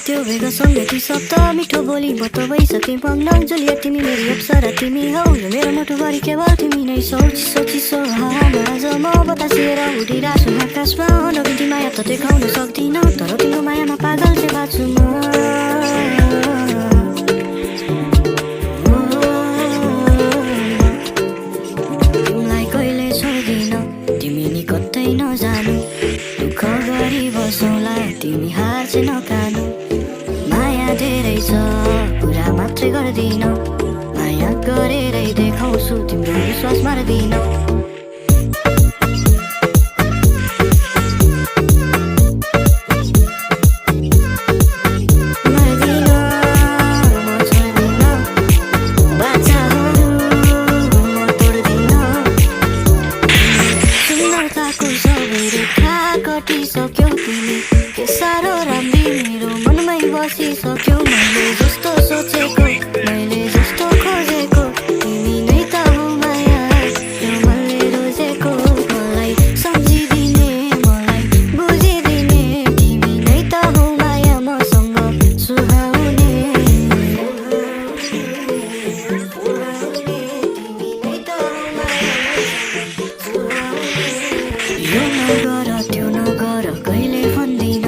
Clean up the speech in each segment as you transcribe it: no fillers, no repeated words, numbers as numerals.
त्यो भेग सङ्गति सप्त मिठो बोली बत भइसके मग्न जुलिया तिमी मेरी अप्सरा तिमी हौ यो मेरो मुटुभरि केवल तिमी नै छौ चिसो चिसो हावामा आज म बतासिएर उडिरहेछु आकाशमा अनबिन्ती माया त देखाउन सक्दिन तर तिम्रो मायामा पागल चाहिँ बाँच्छु तिमीलाई कहिले छोड्दिन तिमी नि कतै नजानु दुःख गरी बसौँला तिमी हार चाहिँ नकानु माया धेरै छ कुरा मात्रै गर्दिन माया गरेरै देखाउँछु तिम्रो विश्वास मार्दिन कटिसक्यौ तिमी के साह्रो राम्री मेरो मनमै बसिसक्यौ मैले जस्तो सोचेको मैले जस्तो खोजेको तिमी नै त हो माया यो मनले रोजेको मलाई सम्झिदिने मलाई बुझिदिने तिमी नै त हो माया मसँग सुहाउने यो नगर त्यो नगर कहिले भन्दिन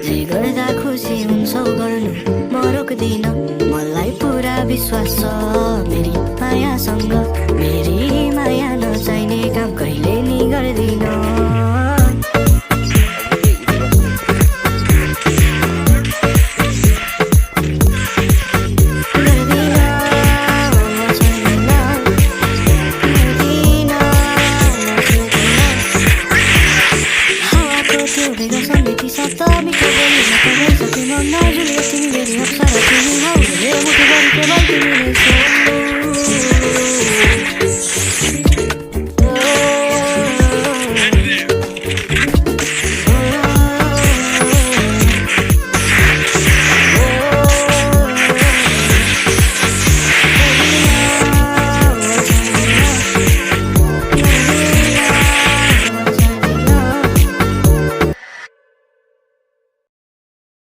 जे गर्दा खुसी हुन्छौ गर्नु म रोक्दिन मलाई पुरा विश्वास छ मेरी मायासँग मेरी माया नचाहिने काम कहिले नि गर्दिन सप्त मिठो बोली बत भइसके मग्न जुलिया तिमी मेरी अप्सरा तिमी हौ यो मुटुभरि केवल तिमी